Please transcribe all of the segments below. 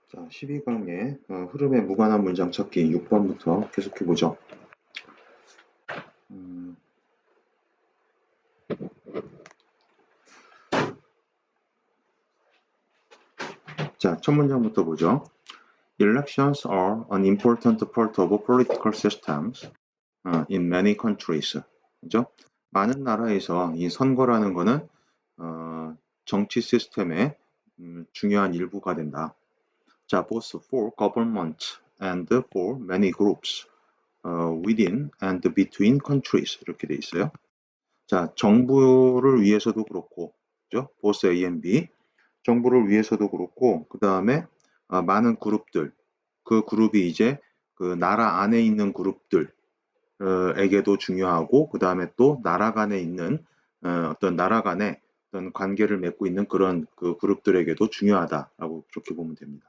자, 12강의 흐름에 무관한 문장 찾기 6번부터 계속해보죠. 자, 첫 문장부터 보죠. Elections are an important part of political systems in many countries. 그죠? 많은 나라에서 이 선거라는 거는 정치 시스템의 중요한 일부가 된다. 자, both for government and for many groups within and between countries 이렇게 돼 있어요. 자, 정부를 위해서도 그렇고, 그죠? both A and B. 정부를 위해서도 그렇고, 그 다음에 많은 그룹들, 그 그룹이 이제 그 나라 안에 있는 그룹들에게도 중요하고, 그 다음에 또 나라 간에 있는 어떤 나라 간의 어떤 관계를 맺고 있는 그런 그 그룹들에게도 중요하다라고 그렇게 보면 됩니다.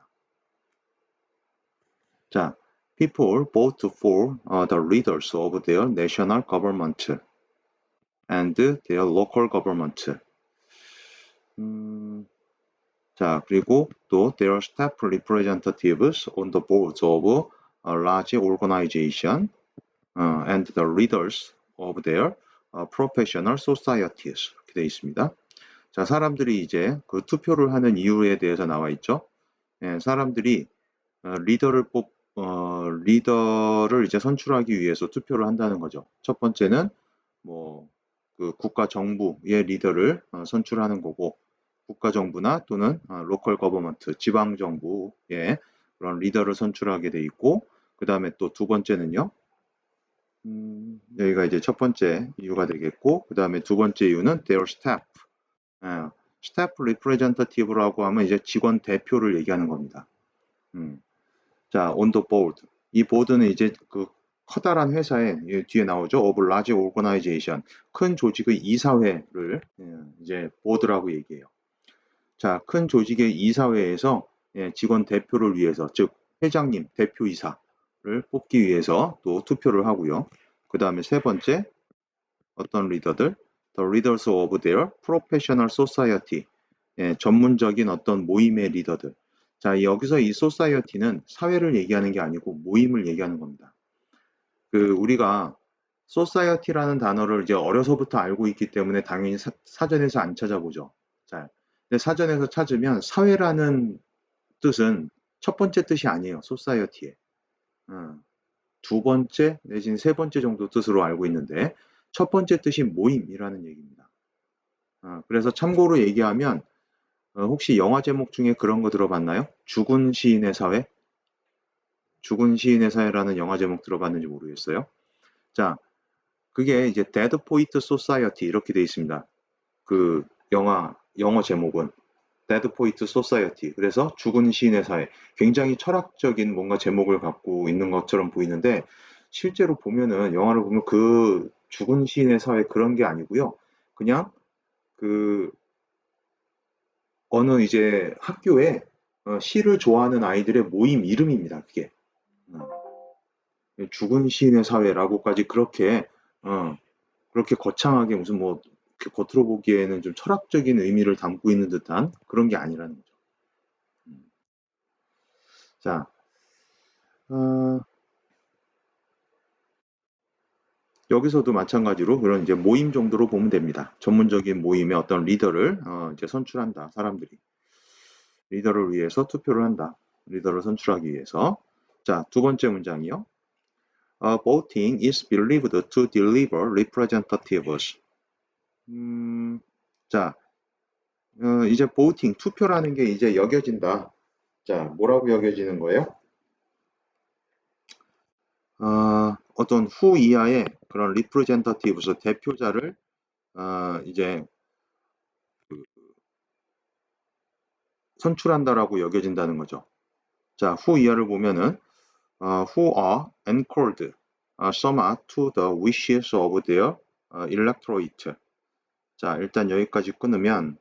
자, people vote for the leaders of their national government and their local government. 자, 그리고 또 their staff representatives on the boards of a large organization and the leaders of their professional societies 이렇게 되어 있습니다. 자, 사람들이 이제 그 투표를 하는 이유에 대해서 나와 있죠. 예, 사람들이 리더를 이제 선출하기 위해서 투표를 한다는 거죠. 첫 번째는 뭐 그 국가 정부의 리더를 선출하는 거고, 국가 정부나 또는 로컬 거버먼트, 지방 정부의 그런 리더를 선출하게 돼 있고, 그 다음에 또 두 번째는요. 여기가 이제 첫 번째 이유가 되겠고, 그 다음에 두 번째 이유는 their staff. staff representative라고 하면 이제 직원 대표를 얘기하는 겁니다. 자, on the board. 이 보드는 이제 그 커다란 회사에 뒤에 나오죠. of large organization. 큰 조직의 이사회를 이제 보드라고 얘기해요. 자, 큰 조직의 이사회에서 직원 대표를 위해서, 즉 회장님, 대표이사를 뽑기 위해서 또 투표를 하고요. 그 다음에 세 번째, 어떤 리더들? The leaders of their professional society. 전문적인 어떤 모임의 리더들. 자, 여기서 이 society는 사회를 얘기하는 게 아니고 모임을 얘기하는 겁니다. 그 우리가 society라는 단어를 이제 어려서부터 알고 있기 때문에 당연히 사전에서 안 찾아보죠. 자, 근데 사전에서 찾으면 사회라는 뜻은 첫 번째 뜻이 아니에요. society에. 두 번째 내지는 세 번째 정도 뜻으로 알고 있는데 첫 번째 뜻이 모임이라는 얘기입니다. 그래서 참고로 얘기하면 혹시 영화 제목 중에 그런 거 들어봤나요? 죽은 시인의 사회? 죽은 시인의 사회라는 영화 제목 들어봤는지 모르겠어요. 자, 그게 이제 Dead Poet Society 이렇게 돼 있습니다. 그 영어 제목은 Dead Poet Society. 그래서 죽은 시인의 사회. 굉장히 철학적인 뭔가 제목을 갖고 있는 것처럼 보이는데 실제로 보면은 영화를 보면 그 죽은 시인의 사회 그런 게 아니고요. 그냥 그 어느 이제 학교에 시를 좋아하는 아이들의 모임 이름입니다. 그게. 죽은 시인의 사회라고까지 그렇게 거창하게 무슨 뭐 겉으로 보기에는 좀 철학적인 의미를 담고 있는 듯한 그런 게 아니라는 거죠. 자, 여기서도 마찬가지로 그런 이제 모임 정도로 보면 됩니다. 전문적인 모임의 어떤 리더를 이제 선출한다. 사람들이 리더를 위해서 투표를 한다. 리더를 선출하기 위해서. 자, 두 번째 문장이요. Voting is believed to deliver representatives. 자, 이제 voting, 투표라는 게 이제 여겨진다. 자, 뭐라고 여겨지는 거예요? 어떤 후 이하의 그런 representatives, 대표자를 이제 선출한다라고 여겨진다는 거죠. 자, 후 이하를 보면은 who are anchored somewhat to the wishes of their electorate. 자, 일단 여기까지 끊으면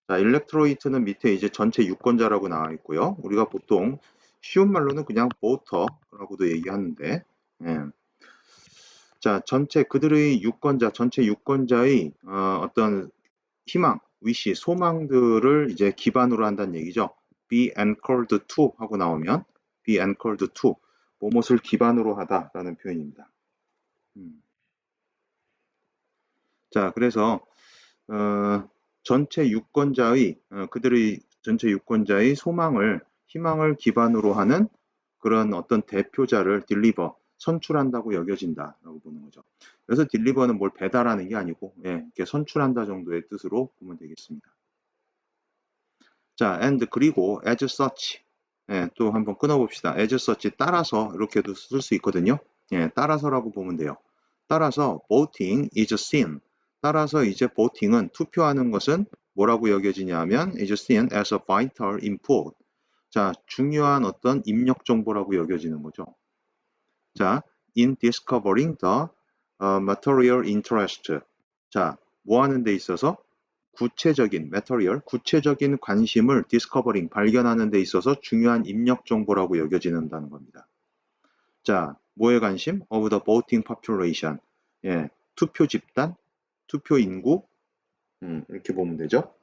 자, electorate는 밑에 이제 전체 유권자라고 나와 있고요. 우리가 보통 쉬운 말로는 그냥 voter라고도 얘기하는데 자, 전체 그들의 유권자, 전체 유권자의 어떤 희망, 위시, 소망들을 이제 기반으로 한다는 얘기죠. be anchored to 하고 나오면 be anchored to 무엇을 기반으로 하다라는 표현입니다. 자, 그래서 전체 유권자의 그들의 전체 유권자의 희망을 기반으로 하는 그런 어떤 대표자를 딜리버 선출한다고 여겨진다라고 보는 거죠. 그래서 딜리버는 뭘 배달하는 게 아니고 이렇게 선출한다 정도의 뜻으로 보면 되겠습니다. 자, and 그리고 as such 또 한번 끊어봅시다. as such 따라서 이렇게도 쓸 수 있거든요. 따라서라고 보면 돼요. 따라서 voting is seen. 따라서 이제 voting은 투표하는 것은 뭐라고 여겨지냐면 is seen as a vital input. 자, 중요한 어떤 입력 정보라고 여겨지는 거죠. 자, in discovering the material interest. 자, 뭐 하는 데 있어서 구체적인 material, 구체적인 관심을 discovering, 발견하는 데 있어서 중요한 입력 정보라고 여겨지는다는 겁니다. 자, 뭐의 관심? of the voting population. 투표 집단, 투표 인구, 이렇게 보면 되죠.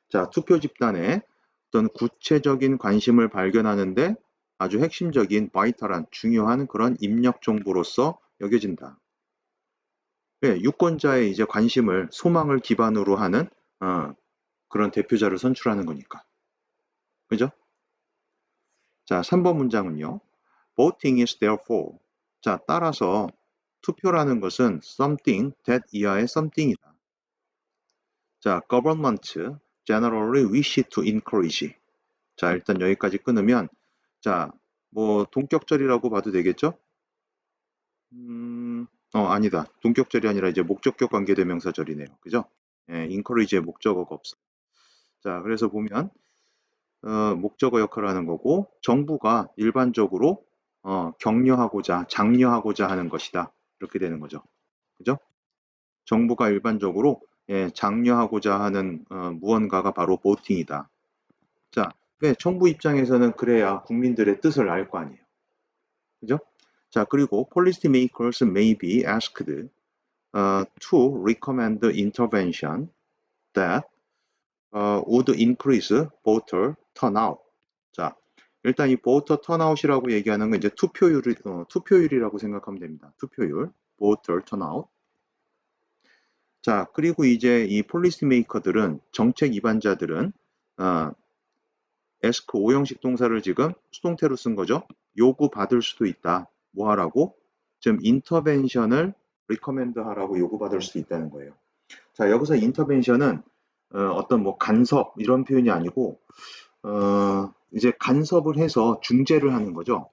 자, 투표 집단의 어떤 구체적인 관심을 발견하는데 아주 핵심적인 바이탈한 중요한 그런 입력 정보로서 여겨진다. 유권자의 이제 관심을 소망을 기반으로 하는 그런 대표자를 선출하는 거니까. 그죠? 자, 3번 문장은요. Voting is therefore. 자, 따라서 투표라는 것은 something that 이하의 something이다. 자, government generally wish to encourage. 자, 일단 여기까지 끊으면 자, 뭐 동격절이라고 봐도 되겠죠? 아니다. 동격절이 아니라 이제 목적격 관계대명사절이네요. 그죠? encourage의 목적어가 없어. 자, 그래서 보면 목적어 역할을 하는 거고 정부가 일반적으로 격려하고자, 장려하고자 하는 것이다. 이렇게 되는 거죠. 그죠? 정부가 일반적으로 장려하고자 하는 무언가가 바로 보팅이다. 자, 정부 입장에서는 그래야 국민들의 뜻을 알 거 아니에요. 그죠? 자, 그리고 policy makers may be asked to recommend intervention that would increase voter turnout. 자, 일단 이 voter turnout이라고 얘기하는 건 이제 투표율이라고 생각하면 됩니다. 투표율, voter turnout. 자, 그리고 이제 이 폴리시 메이커들은 정책 위반자들은 에스크 5형식 동사를 지금 수동태로 쓴 거죠. 요구받을 수도 있다. 뭐 하라고? 지금 인터벤션을 리커멘드 하라고 요구받을 수도 있다는 거예요. 자, 여기서 인터벤션은 어떤 뭐 간섭 이런 표현이 아니고 이제 간섭을 해서 중재를 하는 거죠.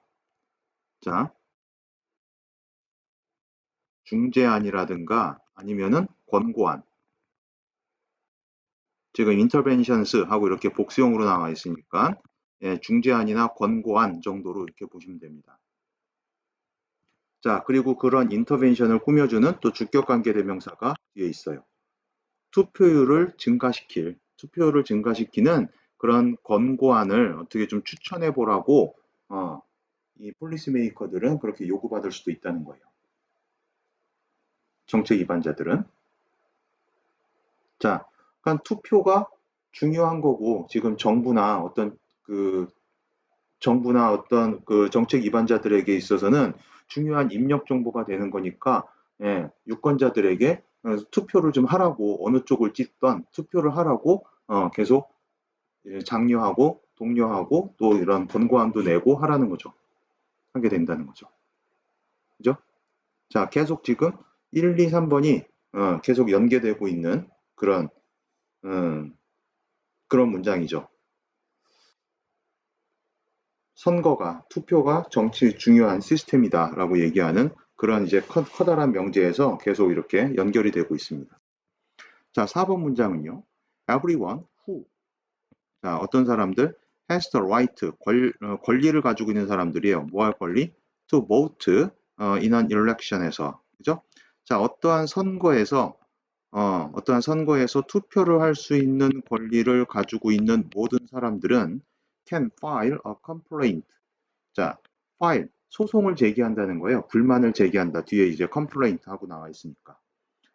자, 중재안이라든가 아니면은 권고안. 지금 interventions 하고 이렇게 복수형으로 나와 있으니까 중재안이나 권고안 정도로 이렇게 보시면 됩니다. 자, 그리고 그런 인터벤션을 꾸며주는 또 주격관계 대명사가 뒤에 있어요. 투표율을 증가시키는 그런 권고안을 어떻게 좀 추천해 보라고 이 폴리시 메이커들은 그렇게 요구받을 수도 있다는 거예요. 정책 위반자들은. 자, 그러니까 투표가 중요한 거고 지금 정부나 어떤 그 정책 위반자들에게 있어서는 중요한 입력 정보가 되는 거니까 유권자들에게 투표를 좀 하라고 어느 쪽을 찍던 투표를 하라고 계속 장려하고 독려하고 또 이런 권고안도 내고 하라는 거죠. 하게 된다는 거죠. 그죠? 자, 계속 지금 1, 2, 3번이 계속 연계되고 있는 그런 문장이죠. 투표가 정치 중요한 시스템이다라고 얘기하는 그런 이제 커다란 명제에서 계속 이렇게 연결이 되고 있습니다. 자, 4번 문장은요. Everyone who. 자, 어떤 사람들? has the right. 권리를 가지고 있는 사람들이에요. 뭐 할 권리? to vote in an election에서. 그죠? 자, 어떠한 선거에서 투표를 할 수 있는 권리를 가지고 있는 모든 사람들은 can file a complaint. 자, file, 소송을 제기한다는 거예요. 불만을 제기한다. 뒤에 이제 complaint 하고 나와 있으니까.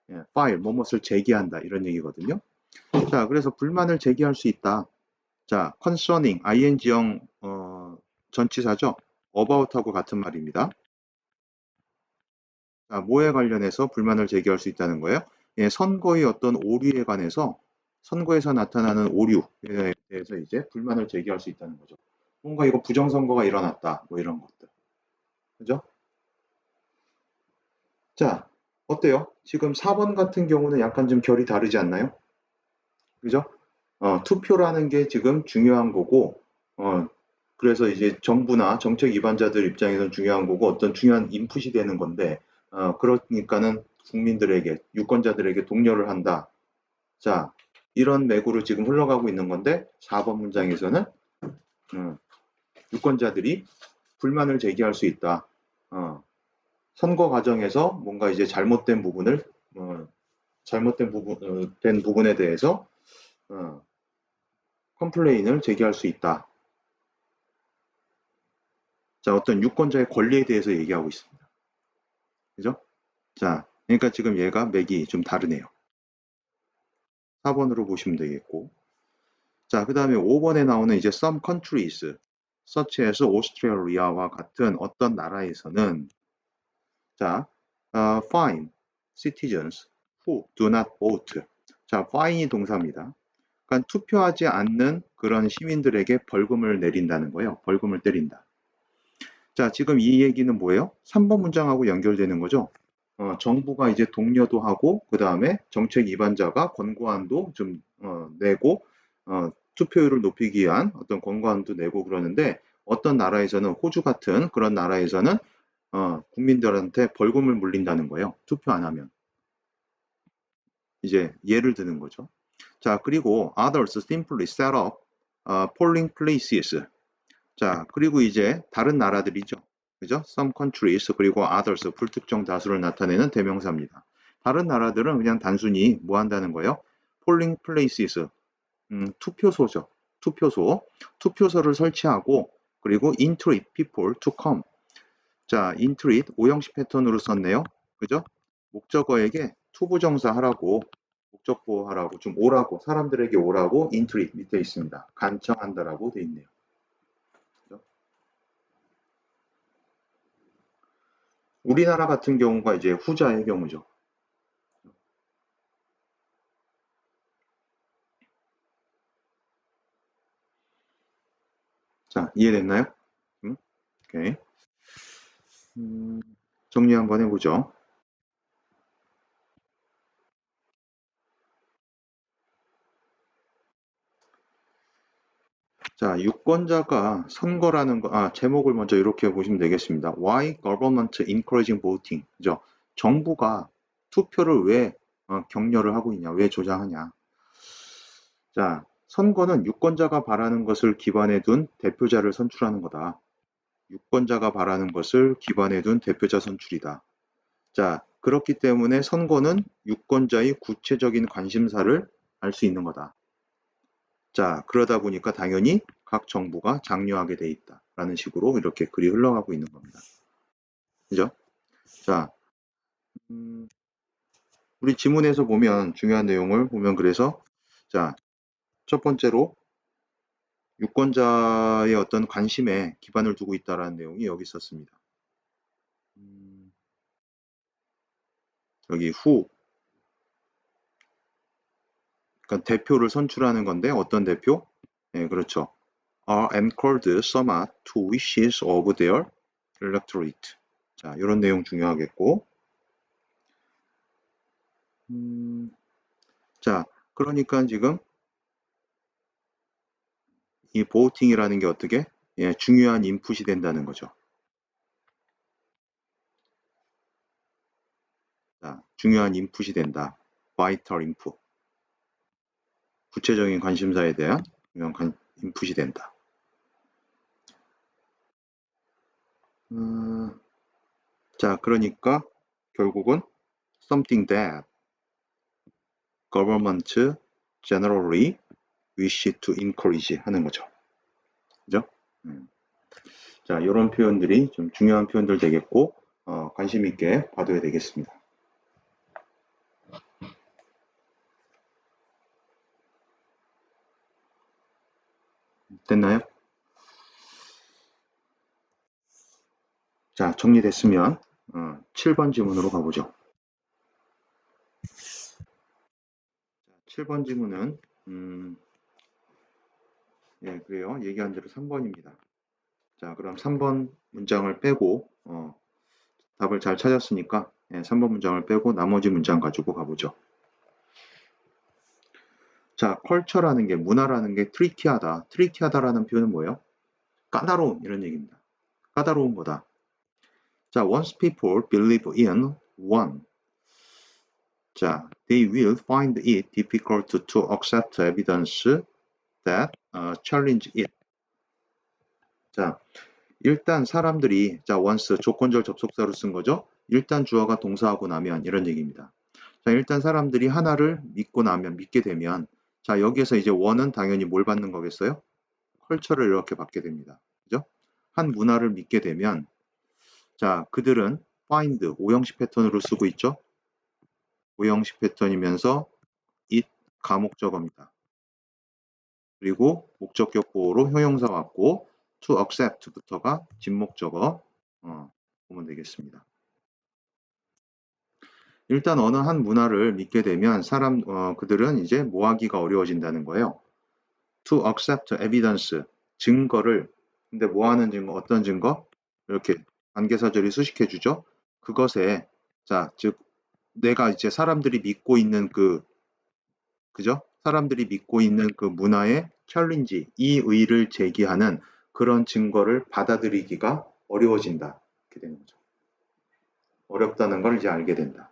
file, 뭐뭇을 제기한다. 이런 얘기거든요. 자, 그래서 불만을 제기할 수 있다. 자, concerning, ing형 전치사죠. about하고 같은 말입니다. 자, 뭐에 관련해서 불만을 제기할 수 있다는 거예요? 예, 선거의 어떤 오류에 관해서 선거에서 나타나는 오류에 대해서 이제 불만을 제기할 수 있다는 거죠. 뭔가 이거 부정선거가 일어났다. 뭐 이런 것들. 그죠? 자, 어때요? 지금 4번 같은 경우는 약간 좀 결이 다르지 않나요? 그죠? 투표라는 게 지금 중요한 거고, 그래서 이제 정부나 정책 위반자들 입장에서는 중요한 거고, 어떤 중요한 인풋이 되는 건데, 그러니까는 국민들에게, 유권자들에게 독려를 한다. 자, 이런 맥으로 지금 흘러가고 있는 건데, 4번 문장에서는, 유권자들이 불만을 제기할 수 있다. 선거 과정에서 뭔가 이제 잘못된 부분을, 된 부분에 대해서, 컴플레인을 제기할 수 있다. 자, 어떤 유권자의 권리에 대해서 얘기하고 있습니다. 그죠? 자, 그러니까 지금 얘가 맥이 좀 다르네요. 4번으로 보시면 되겠고. 자, 그 다음에 5번에 나오는 이제 some countries, such as Australia와 같은 어떤 나라에서는, 자, fine citizens who do not vote. 자, fine이 동사입니다. 그러니까 투표하지 않는 그런 시민들에게 벌금을 내린다는 거예요. 벌금을 때린다. 자, 지금 이 얘기는 뭐예요? 3번 문장하고 연결되는 거죠. 정부가 이제 독려도 하고, 그 다음에 정책 위반자가 권고안도 좀 내고, 투표율을 높이기 위한 어떤 권고안도 내고 그러는데, 어떤 나라에서는, 호주 같은 그런 나라에서는 국민들한테 벌금을 물린다는 거예요. 투표 안 하면. 이제 예를 드는 거죠. 자, 그리고 others simply set up polling places. 자, 그리고 이제 다른 나라들이죠. 그죠? Some countries 그리고 others 불특정 다수를 나타내는 대명사입니다. 다른 나라들은 그냥 단순히 뭐 한다는 거예요? polling places, 투표소죠. 투표소. 투표소를 설치하고 그리고 entreat people to come. 자, entreat 오형식 패턴으로 썼네요. 그죠? 목적어에게 투부정사 하라고 목적보 하라고 좀 오라고 사람들에게 오라고 entreat 밑에 있습니다. 간청한다라고 돼 있네요. 우리나라 같은 경우가 이제 후자의 경우죠. 자, 이해됐나요? 오케이. 정리 한번 해보죠. 자, 유권자가 선거라는 거, 제목을 먼저 이렇게 보시면 되겠습니다. Why government encouraging voting? 그죠? 정부가 투표를 왜 격려를 하고 있냐? 왜 조장하냐? 자, 선거는 유권자가 바라는 것을 기반에 둔 대표자를 선출하는 거다. 유권자가 바라는 것을 기반에 둔 대표자 선출이다. 자, 그렇기 때문에 선거는 유권자의 구체적인 관심사를 알 수 있는 거다. 자, 그러다 보니까 당연히 각 정부가 장려하게 돼 있다. 라는 식으로 이렇게 글이 흘러가고 있는 겁니다. 그죠? 자, 우리 지문에서 보면 중요한 내용을 보면 그래서 자, 첫 번째로 유권자의 어떤 관심에 기반을 두고 있다라는 내용이 여기 있었습니다. 여기 후, 그러니까 대표를 선출하는 건데 어떤 대표? 네, 그렇죠. are anchored somewhat to wishes of their electorate. 자, 이런 내용 중요하겠고. 자, 그러니까 지금 이 보팅이라는 게 어떻게? 예, 중요한 인풋이 된다는 거죠. 자, 중요한 인풋이 된다. vital input. 구체적인 관심사에 대한 중요한 인풋이 된다. 자, 그러니까 결국은 something that government generally wish to encourage 하는 거죠. 그죠? 자, 이런 표현들이 좀 중요한 표현들 되겠고, 관심 있게 봐둬야 되겠습니다. 됐나요? 자, 정리됐으면 7번 지문으로 가보죠. 7번 지문은 예, 그래요. 얘기한 대로 3번입니다. 자, 그럼 3번 문장을 빼고 답을 잘 찾았으니까 3번 문장을 빼고 나머지 문장 가지고 가보죠. 자, 컬처라는 게 문화라는 게 트리키하다. 트리키하다라는 표현은 뭐예요? 까다로운 이런 얘기입니다. 까다로운 거다. 자, once people believe in one, 자, they will find it difficult to accept evidence that challenge it. 자, 일단 사람들이 자, once 조건절 접속사로 쓴 거죠. 일단 주어가 동사하고 나면 이런 얘기입니다. 자, 일단 사람들이 하나를 믿고 나면 믿게 되면 자, 여기에서 이제 원은 당연히 뭘 받는 거겠어요? 컬처를 이렇게 받게 됩니다. 그죠? 한 문화를 믿게 되면 자, 그들은 find 오형식 패턴으로 쓰고 있죠. 오형식 패턴이면서 it 가목적어입니다. 그리고 목적격 보호로 형용사 왔고 to accept부터가 진목적어 보면 되겠습니다. 일단 어느 한 문화를 믿게 되면 그들은 이제 뭐하기가 어려워진다는 거예요. To accept evidence 증거를 근데 뭐하는 증거 어떤 증거 이렇게 관계사절이 수식해 주죠. 그것에 자, 즉 내가 이제 사람들이 믿고 있는 그죠? 사람들이 믿고 있는 그 문화의 챌린지, 이의를 제기하는 그런 증거를 받아들이기가 어려워진다. 이렇게 되는 거죠. 어렵다는 걸 이제 알게 된다.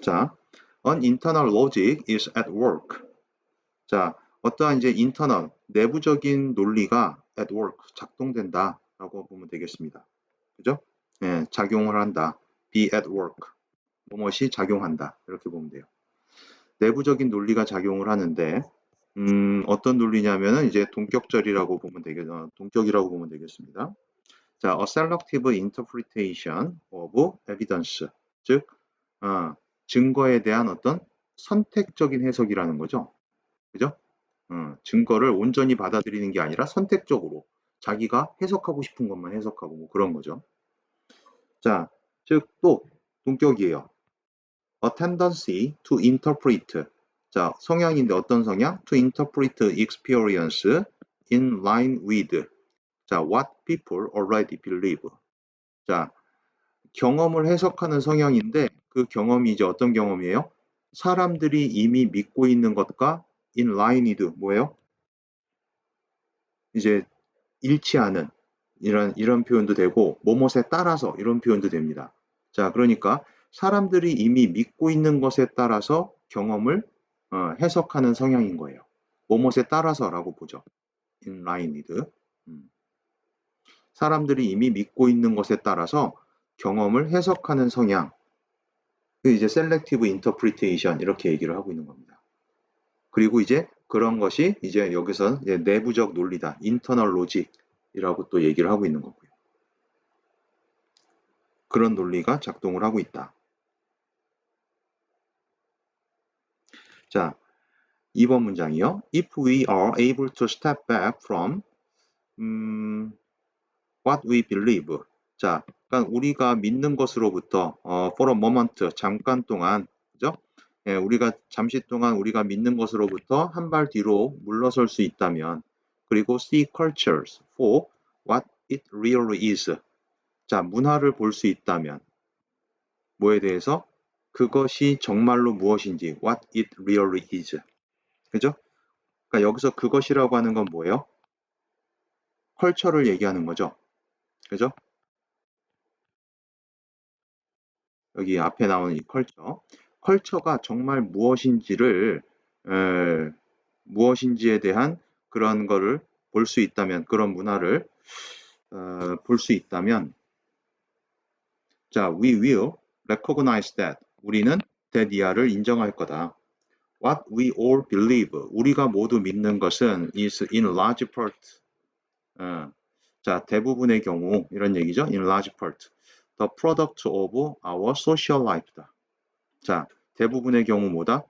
자, an internal logic is at work. 자, 어떠한 이제 internal, 내부적인 논리가 at work, 작동된다라고 보면 되겠습니다. 그죠? 예, 작용을 한다. be at work. 무엇이 작용한다. 이렇게 보면 돼요. 내부적인 논리가 작용을 하는데 어떤 논리냐면은 이제 동격이라고 보면 되겠습니다. 자, a selective interpretation of evidence. 즉, 증거에 대한 어떤 선택적인 해석이라는 거죠. 그죠? 증거를 온전히 받아들이는 게 아니라 선택적으로 자기가 해석하고 싶은 것만 해석하고 뭐 그런 거죠. 자, 즉, 또 동격이에요. A tendency to interpret. 자, 성향인데 어떤 성향? To interpret experience in line with. 자, what people already believe. 자, 경험을 해석하는 성향인데 그 경험이 이제 어떤 경험이에요? 사람들이 이미 믿고 있는 것과 in line with 뭐예요? 이제 일치하는 이런 표현도 되고 뭐뭇에 따라서 이런 표현도 됩니다. 자, 그러니까 사람들이 이미 믿고 있는 것에 따라서 경험을 해석하는 성향인 거예요. 뭐뭇에 따라서라고 보죠. in line with. 사람들이 이미 믿고 있는 것에 따라서 경험을 해석하는 성향. 그 이제 selective interpretation 이렇게 얘기를 하고 있는 겁니다. 그리고 이제 그런 것이 이제 여기서 이제 내부적 논리다. internal logic이라고 또 얘기를 하고 있는 거고요. 그런 논리가 작동을 하고 있다. 자, 2번 문장이요. If we are able to step back from what we believe. 자, 그러니까 우리가 믿는 것으로부터 for a moment 잠깐 동안 그죠? 예, 우리가 잠시 동안 우리가 믿는 것으로부터 한 발 뒤로 물러설 수 있다면 그리고 see cultures for what it really is. 자, 문화를 볼 수 있다면 뭐에 대해서 그것이 정말로 무엇인지 what it really is. 그죠? 그러니까 여기서 그것이라고 하는 건 뭐예요? 컬처를 얘기하는 거죠. 그죠? 여기 앞에 나오는 이 컬처. 컬처가 정말 무엇인지에 대한 그런 거를 볼 수 있다면, 그런 문화를 볼 수 있다면, 자, we will recognize that. 우리는 that 이하를 인정할 거다. What we all believe. 우리가 모두 믿는 것은 is in large part. 자, 대부분의 경우 이런 얘기죠. In large part. The product of our social life다. 자, 대부분의 경우 뭐다?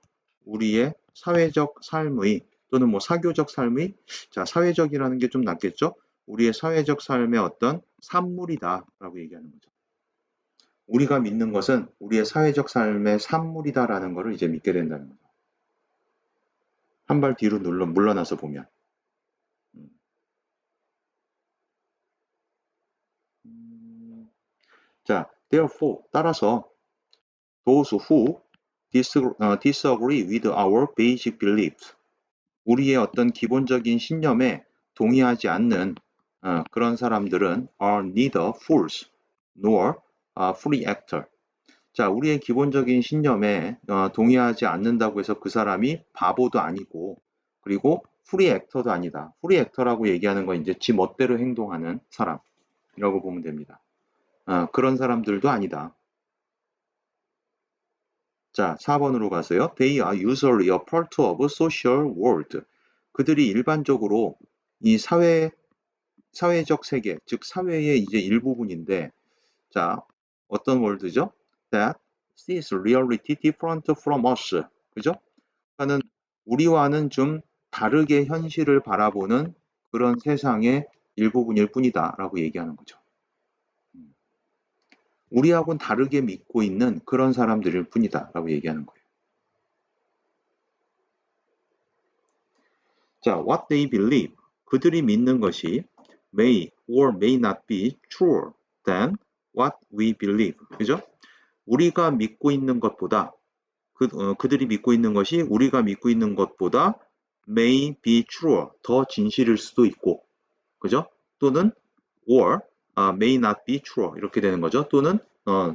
우리의 사회적 삶의 또는 뭐 사교적 삶의, 자, 사회적이라는 게 좀 낫겠죠? 우리의 사회적 삶의 어떤 산물이다라고 얘기하는 거죠. 우리가 믿는 것은 우리의 사회적 삶의 산물이다라는 것을 이제 믿게 된다는 거죠. 한 발 뒤로 물러나서 보면. 자, therefore, 따라서 those who disagree with our basic beliefs, 우리의 어떤 기본적인 신념에 동의하지 않는 그런 사람들은 are neither fools nor free actor. 자, 우리의 기본적인 신념에 동의하지 않는다고 해서 그 사람이 바보도 아니고, 그리고 free actor도 아니다. free actor라고 얘기하는 건 이제 지 멋대로 행동하는 사람이라고 보면 됩니다. 그런 사람들도 아니다. 자, 4번으로 가세요. They are usually a part of social world. 그들이 일반적으로 이 사회적 세계, 즉 사회의 이제 일부분인데, 자, 어떤 월드죠? That sees reality different from us. 그죠? 하는 우리와는 좀 다르게 현실을 바라보는 그런 세상의 일부분일 뿐이다 라고 얘기하는 거죠. 우리하고는 다르게 믿고 있는 그런 사람들일 뿐이다 라고 얘기하는 거예요. 자, what they believe. 그들이 믿는 것이 may or may not be truer than what we believe. 그죠? 우리가 믿고 있는 것보다 그들이 믿고 있는 것이 우리가 믿고 있는 것보다 may be truer, 더 진실일 수도 있고, 그죠? 또는 or may not be truer 이렇게 되는 거죠. 또는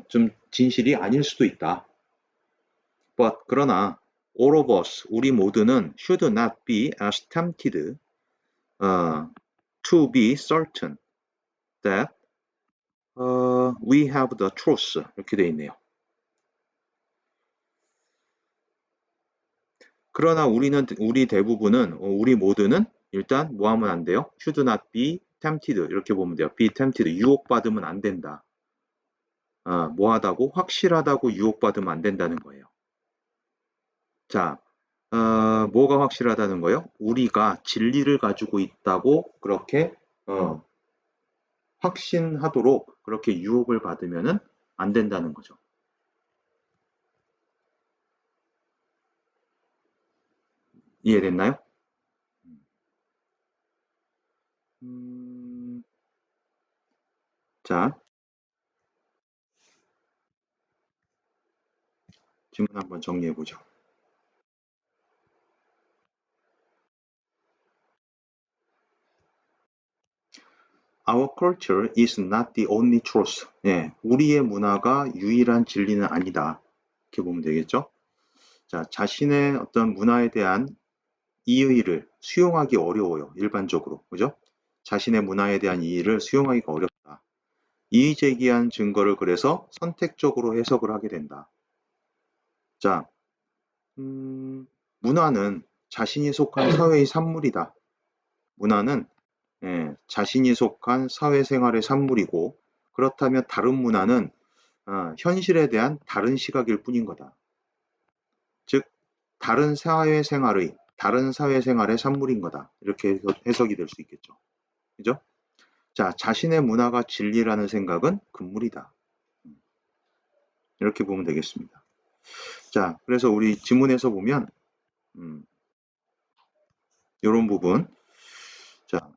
좀 진실이 아닐 수도 있다. But 그러나 all of us, 우리 모두는 should not be as tempted to be certain that we have the truth 이렇게 돼 있네요. 그러나 우리 대부분은, 우리 모두는 일단 뭐 하면 안 돼요? should not be tempted 이렇게 보면 돼요. be tempted 유혹받으면 안 된다. 뭐 하다고? 확실하다고 유혹받으면 안 된다는 거예요. 자, 뭐가 확실하다는 거예요? 우리가 진리를 가지고 있다고 그렇게 확신하도록 그렇게 유혹을 받으면 안 된다는 거죠. 이해됐나요? 자, 질문 한번 정리해 보죠. Our culture is not the only truth. 예, 우리의 문화가 유일한 진리는 아니다. 이렇게 보면 되겠죠? 자, 자신의 어떤 문화에 대한 이의를 수용하기 어려워요. 일반적으로. 그죠? 자신의 문화에 대한 이의를 수용하기가 어렵다. 이의 제기한 증거를 그래서 선택적으로 해석을 하게 된다. 자, 문화는 자신이 속한 사회의 산물이다. 문화는 자신이 속한 사회생활의 산물이고, 그렇다면 다른 문화는 현실에 대한 다른 시각일 뿐인 거다. 즉, 다른 사회생활의 산물인 거다. 이렇게 해석이 될 수 있겠죠. 그죠? 자, 자신의 문화가 진리라는 생각은 금물이다. 이렇게 보면 되겠습니다. 자, 그래서 우리 지문에서 보면 이런 부분. 자,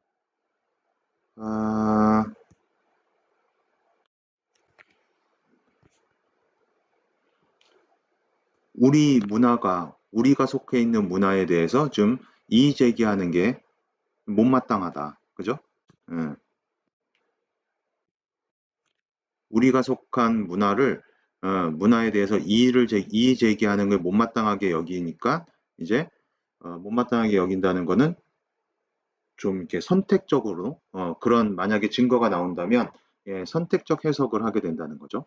우리가 속해 있는 문화에 대해서 좀 이의 제기하는 게 못마땅하다. 그죠? 우리가 속한 문화에 대해서 이의 제기하는 걸 못마땅하게 여기니까 이제 못마땅하게 여긴다는 거는 좀 이렇게 선택적으로 그런 만약에 증거가 나온다면 선택적 해석을 하게 된다는 거죠.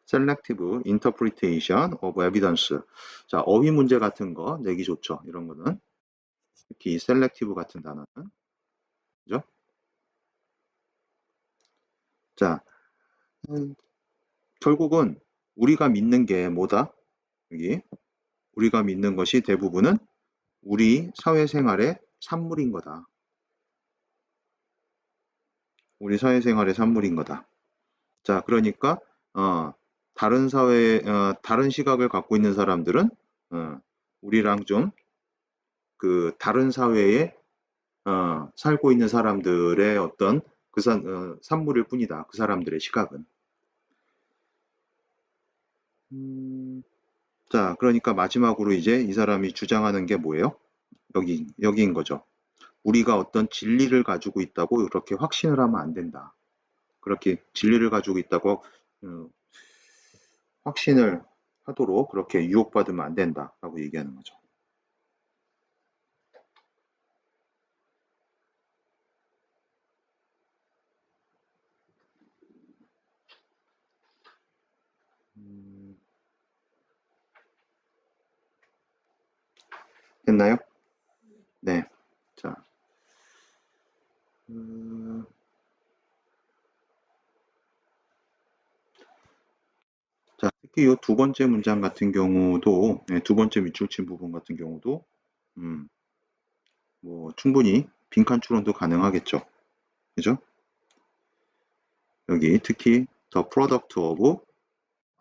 selective interpretation of evidence. 자, 어휘 문제 같은 거 내기 좋죠. 이런 거는. 특히 selective 같은 단어는. 그죠? 자, 결국은 우리가 믿는 게 뭐다? 여기. 우리가 믿는 것이 대부분은 우리 사회생활의 산물인 거다. 우리 사회생활의 산물인 거다. 자, 그러니까 다른 다른 시각을 갖고 있는 사람들은 우리랑 좀 그 다른 사회에 살고 있는 사람들의 어떤 산물일 뿐이다. 그 사람들의 시각은. 자, 그러니까 마지막으로 이제 이 사람이 주장하는 게 뭐예요? 여기인 거죠. 우리가 어떤 진리를 가지고 있다고 그렇게 확신을 하면 안 된다. 그렇게 진리를 가지고 있다고 어, 확신을 하도록 그렇게 유혹받으면 안 된다라고 얘기하는 거죠. 됐나요? 네. 자, 음, 자, 특히 이 두 번째 문장 같은 경우도, 네, 두 번째 밑줄친 부분 같은 경우도, 음, 뭐 충분히 빈칸 추론도 가능하겠죠. 그죠? 여기 특히 the product of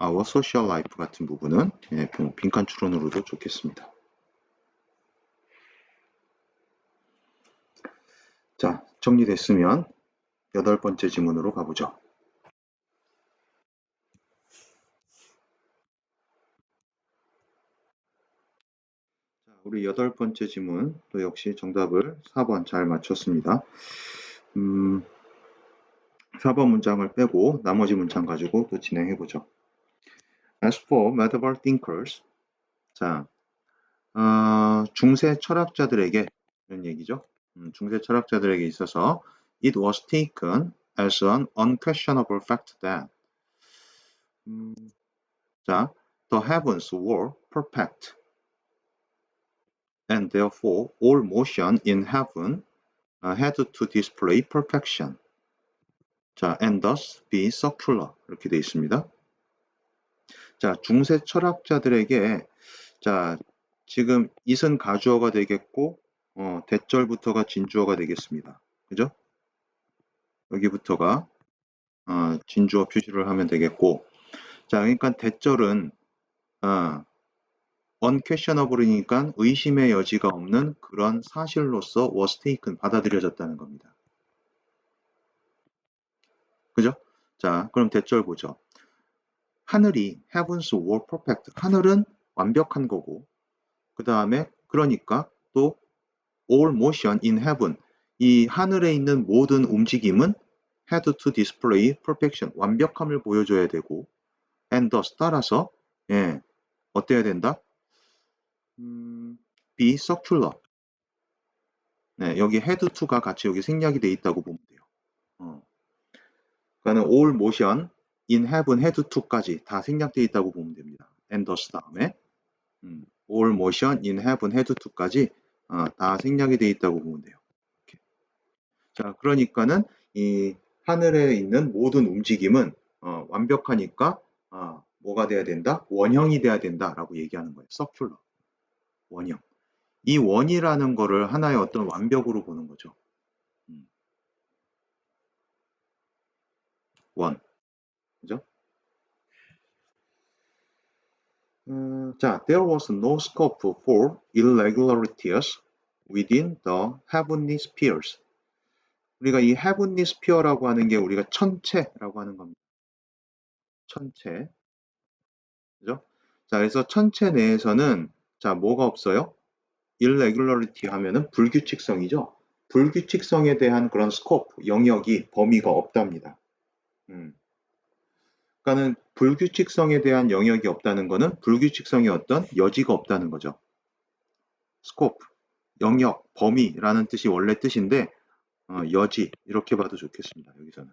our social life 같은 부분은 빈칸 추론으로도 좋겠습니다. 자, 정리됐으면 여덟 번째 지문으로 가보죠. 자, 우리 여덟 번째 지문 또 역시 정답을 4번 잘 맞췄습니다. 4번 문장을 빼고 나머지 문장 가지고 또 진행해보죠. As for medieval thinkers, 자, 중세 철학자들에게 이런 얘기죠. 중세 철학자들에게 있어서 it was taken as an unquestionable fact that 음, 자, the heavens were perfect and therefore all motion in heaven had to display perfection. 자, and thus be circular 이렇게 되어 있습니다. 자, 중세 철학자들에게 자, 지금 it은 가주어가 되겠고 대절부터가 진주어가 되겠습니다. 그죠? 여기부터가 진주어 표시를 하면 되겠고 자, 그러니까 대절은 unquestionable이니까 의심의 여지가 없는 그런 사실로서 was taken 받아들여졌다는 겁니다. 그죠? 자, 그럼 대절 보죠. 하늘이 heavens were perfect. 하늘은 완벽한 거고 그 다음에 그러니까 또 all motion in heaven. 이 하늘에 있는 모든 움직임은 had to display perfection. 완벽함을 보여줘야 되고 and thus 따라서 어때야 된다? be circular. 네, 여기 had to가 같이 여기 생략이 돼 있다고 보면 돼요. 그러니까 all motion in heaven had to까지 다 생략돼 있다고 보면 됩니다. and thus 다음에 all motion in heaven had to까지 다 생략이 돼 있다고 보면 돼요. 이렇게. 자, 그러니까는 이 하늘에 있는 모든 움직임은 완벽하니까 뭐가 돼야 된다? 원형이 돼야 된다라고 얘기하는 거예요. 서큘러. 원형. 이 원이라는 거를 하나의 어떤 완벽으로 보는 거죠. 원. 그죠? 자, there was no scope for irregularities within the heavenly spheres. 우리가 이 heavenly sphere라고 하는 게 우리가 천체라고 하는 겁니다. 천체. 그죠? 자, 그래서 천체 내에서는 자, 뭐가 없어요? irregularity 하면은 불규칙성이죠. 불규칙성에 대한 그런 스코프, 영역이, 범위가 없답니다. 그러니까는 불규칙성에 대한 영역이 없다는 거는 불규칙성의 어떤 여지가 없다는 거죠. 스코프, 영역, 범위라는 뜻이 원래 뜻인데 여지 이렇게 봐도 좋겠습니다. 여기서는.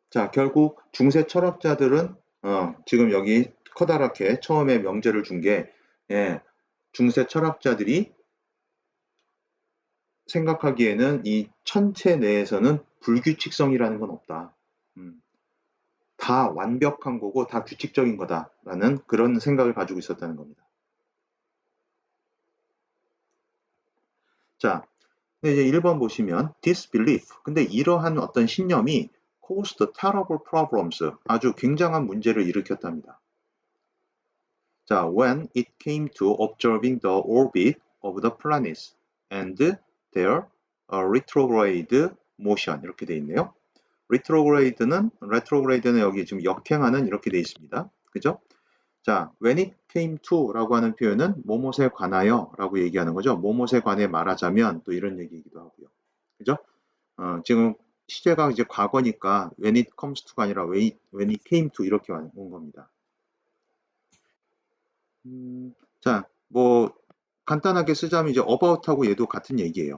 자, 결국 중세 철학자들은 지금 여기 커다랗게 처음에 명제를 준 게 중세 철학자들이 생각하기에는 이 천체 내에서는 불규칙성이라는 건 없다. 다 완벽한 거고 다 규칙적인 거다라는 그런 생각을 가지고 있었다는 겁니다. 자, 근데 이제 1번 보시면 this belief. 근데 이러한 어떤 신념이 caused terrible problems. 아주 굉장한 문제를 일으켰답니다. 자, when it came to observing the orbit of the planets and their retrograde motion 이렇게 돼 있네요. retrograde는 여기 지금 역행하는 이렇게 돼 있습니다. 그죠? 자, when it came to라고 하는 표현은 뭐뭇에 관하여라고 얘기하는 거죠. 뭐뭇에 관해 말하자면 또 이런 얘기이기도 하고요. 그죠? 지금 시제가 이제 과거니까 when it comes to가 아니라 when it came to 이렇게 온 겁니다. 자, 뭐 간단하게 쓰자면 이제 about하고 얘도 같은 얘기예요.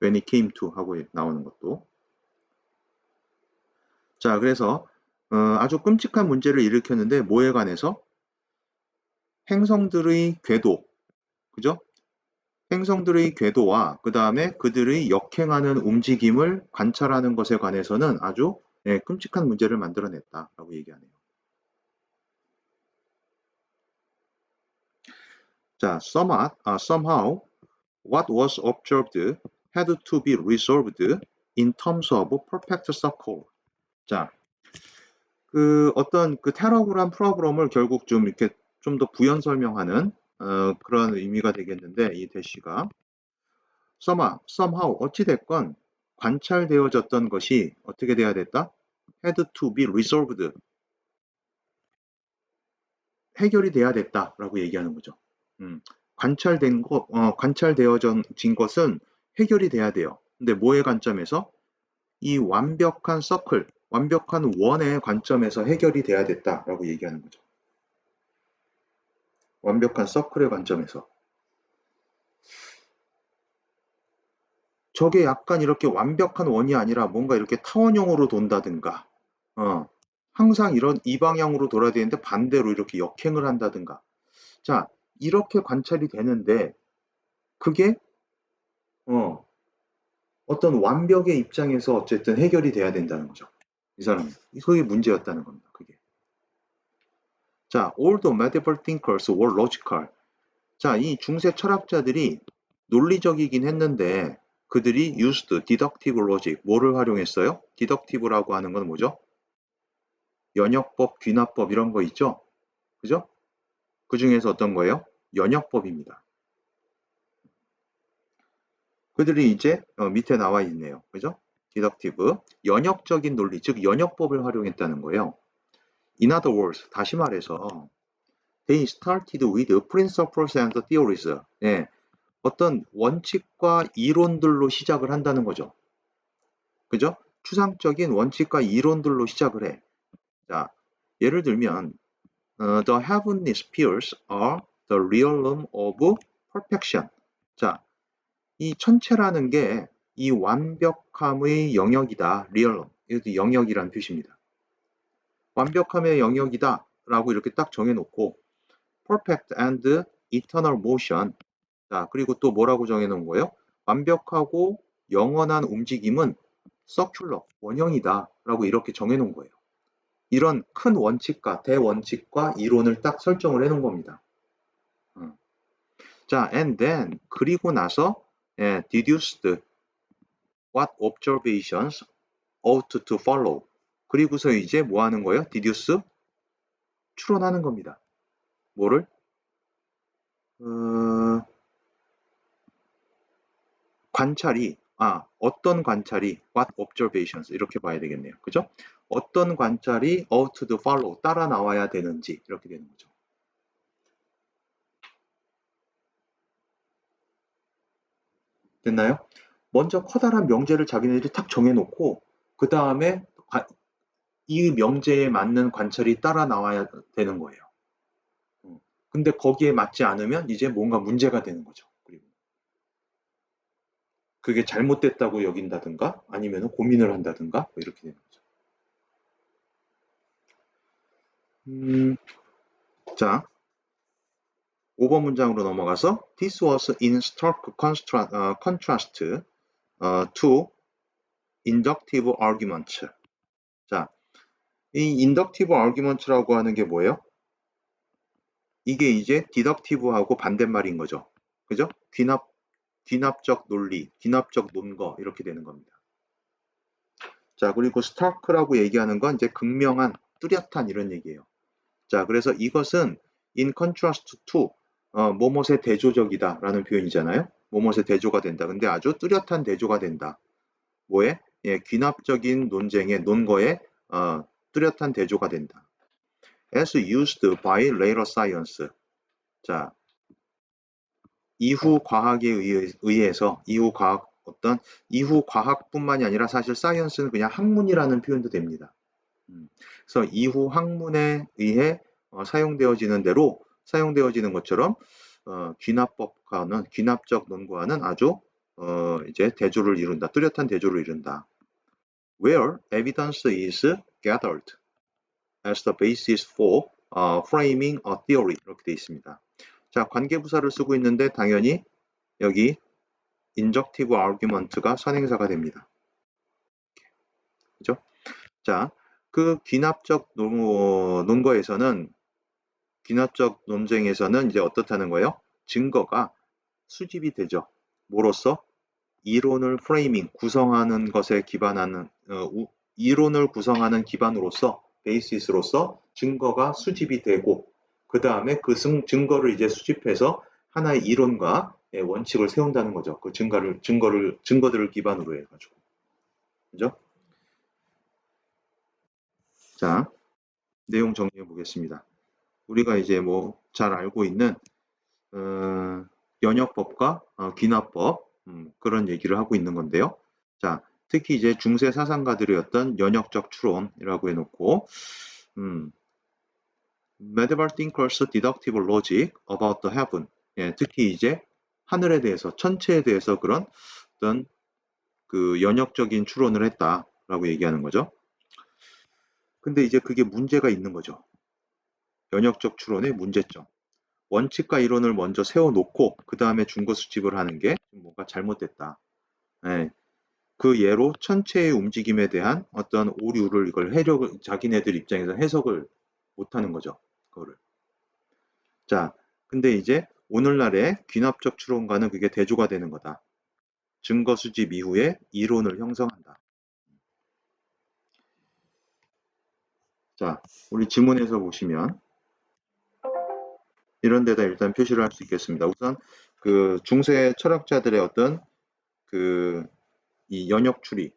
when it came to 하고 나오는 것도. 자, 그래서 아주 끔찍한 문제를 일으켰는데 뭐에 관해서? 행성들의 궤도, 그죠? 행성들의 궤도와 그 다음에 그들의 역행하는 움직임을 관찰하는 것에 관해서는 아주 끔찍한 문제를 만들어냈다라고 얘기하네요. 자, somehow what was observed had to be resolved in terms of perfect circle. 자, 그 어떤 그 테러블한 프로그램을 결국 좀 이렇게 좀 더 부연 설명하는 그런 의미가 되겠는데 이 대시가 somehow 어찌됐건 관찰되어졌던 것이 어떻게 돼야 됐다? had to be resolved 해결이 돼야 됐다라고 얘기하는 거죠. 관찰되어진 것은 해결이 돼야 돼요. 근데 뭐의 관점에서? 이 완벽한 서클, 완벽한 원의 관점에서 해결이 돼야 됐다라고 얘기하는 거죠. 완벽한 서클의 관점에서. 저게 약간 이렇게 완벽한 원이 아니라 뭔가 이렇게 타원형으로 돈다든가, 항상 이 방향으로 돌아야 되는데 반대로 이렇게 역행을 한다든가. 자, 이렇게 관찰이 되는데, 그게, 어떤 완벽의 입장에서 어쨌든 해결이 돼야 된다는 거죠. 이 사람은. 그게 문제였다는 겁니다. 그게. 자, all the medieval thinkers were logical. 자, 이 중세 철학자들이 논리적이긴 했는데 그들이 used deductive logic. 뭐를 활용했어요? deductive라고 하는 건 뭐죠? 연역법, 귀납법 이런 거 있죠? 그죠? 그 중에서 어떤 거예요? 연역법입니다. 그들이 이제 밑에 나와 있네요. 그죠? deductive, 연역적인 논리, 즉 연역법을 활용했다는 거예요. In other words, 다시 말해서 they started with principles and theories. 예, 어떤 원칙과 이론들로 시작을 한다는 거죠. 그죠? 추상적인 원칙과 이론들로 시작을 해. 자, 예를 들면 the heavenly spheres are the realm of perfection. 자, 이 천체라는 게 이 완벽함의 영역이다. realm. 이것도 영역이라는 뜻입니다. 완벽함의 영역이다. 라고 이렇게 딱 정해놓고 perfect and eternal motion. 자, 그리고 또 뭐라고 정해놓은 거예요? 완벽하고 영원한 움직임은 circular, 원형이다. 라고 이렇게 정해놓은 거예요. 이런 큰 원칙과 대원칙과 이론을 딱 설정을 해놓은 겁니다. 자, and then 그리고 나서 deduced what observations ought to follow. 그리고서 이제 뭐 하는 거예요? deduce 추론하는 겁니다. 뭐를? 관찰이 어떤 관찰이 what observations 이렇게 봐야 되겠네요. 그죠? 어떤 관찰이 ought to follow 따라 나와야 되는지 이렇게 되는 거죠. 됐나요? 먼저 커다란 명제를 자기네들이 탁 정해놓고 그 다음에 이 명제에 맞는 관찰이 따라 나와야 되는 거예요. 근데 거기에 맞지 않으면 이제 뭔가 문제가 되는 거죠. 그리고 그게 잘못됐다고 여긴다든가 아니면 고민을 한다든가 뭐 이렇게 되는 거죠. 자, 5번 문장으로 넘어가서 This was in stark contrast to inductive arguments. 자, 이 inductive arguments라고 하는 게 뭐예요? 이게 이제 디덕티브하고 반대말인 거죠. 그죠? 귀납적 논리, 귀납적 논거 이렇게 되는 겁니다. 자, 그리고 스타크라고 얘기하는 건 이제 극명한, 뚜렷한 이런 얘기예요. 자, 그래서 이것은 in contrast to 뭐뭇의 대조적이다 라는 표현이잖아요. 뭐뭇의 대조가 된다. 근데 아주 뚜렷한 대조가 된다. 뭐에? 예, 귀납적인 논쟁의 논거에 뚜렷한 대조가 된다. As used by later science. 자, 이후 과학에 의해서 이후 과학뿐만이 아니라 사실 사이언스는 그냥 학문이라는 표현도 됩니다. 그래서 이후 학문에 의해 사용되어지는 대로 사용되어지는 것처럼 귀납법과는 귀납적 논과는 아주 이제 대조를 이룬다. 뚜렷한 대조를 이룬다. Where evidence is gathered as the basis for framing a theory 이렇게 되어 있습니다. 자, 관계부사를 쓰고 있는데 당연히 여기 인적티브 아규먼트가 선행사가 됩니다. 그죠? 자, 그 귀납적 논거에서는 귀납적 논쟁에서는 이제 어떻다는 거예요? 증거가 수집이 되죠. 뭐로써? 이론을 프레이밍, 구성하는 것에 기반하는 이론을 구성하는 기반으로서 베이시스로서 증거가 수집이 되고 그 다음에 그 증거를 이제 수집해서 하나의 이론과 원칙을 세운다는 거죠. 그 증거들을 기반으로 해가지고. 그죠? 자, 내용 정리해 보겠습니다. 우리가 이제 뭐 잘 알고 있는 연역법과 귀납법 그런 얘기를 하고 있는 건데요. 자, 특히 이제 중세 사상가들이었던 연역적 추론이라고 해놓고 medieval thinkers deductive logic about the heaven. 예, 특히 이제 하늘에 대해서, 천체에 대해서 그런 어떤 그 연역적인 추론을 했다라고 얘기하는 거죠. 근데 이제 그게 문제가 있는 거죠. 연역적 추론의 문제점. 원칙과 이론을 먼저 세워놓고 그 다음에 증거 수집을 하는 게 뭔가 잘못됐다. 예, 그 예로 천체의 움직임에 대한 어떤 오류를 이걸 자기네들 입장에서 해석을 못하는 거죠. 그거를. 자, 근데 이제 오늘날의 귀납적 추론과는 그게 대조가 되는 거다. 증거 수집 이후에 이론을 형성한다. 자, 우리 지문에서 보시면 이런 데다 일단 표시를 할 수 있겠습니다. 우선 그 중세 철학자들의 어떤 그 이 연역 추리,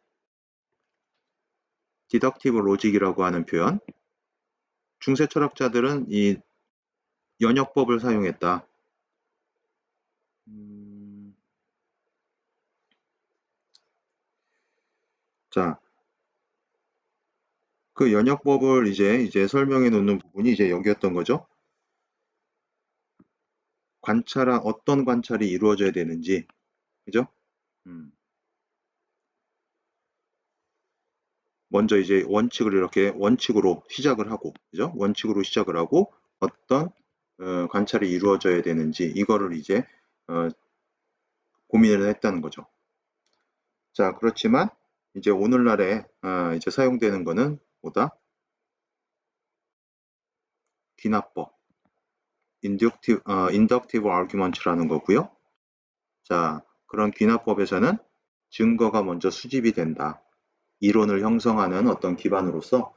디덕티브 로직이라고 하는 표현. 중세 철학자들은 이 연역법을 사용했다. 자, 그 연역법을 이제 설명해 놓는 부분이 이제 여기였던 거죠. 어떤 관찰이 이루어져야 되는지, 그죠? 먼저 이제 원칙으로 시작을 하고, 그죠? 원칙으로 시작을 하고 어떤 관찰이 이루어져야 되는지 이거를 이제 고민을 했다는 거죠. 자, 그렇지만 이제 오늘날에 이제 사용되는 거는 뭐다? 귀납법, 인덕티브 아규먼트라는 거고요. 자, 그런 귀납법에서는 증거가 먼저 수집이 된다. 이론을 형성하는 어떤 기반으로서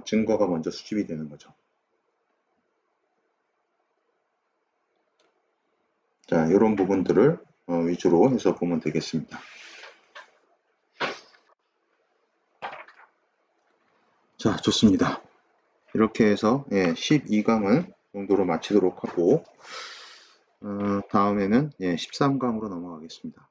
증거가 먼저 수집이 되는 거죠. 자, 이런 부분들을 위주로 해서 보면 되겠습니다. 자, 좋습니다. 이렇게 해서 12강은 정도로 마치도록 하고 다음에는 13강으로 넘어가겠습니다.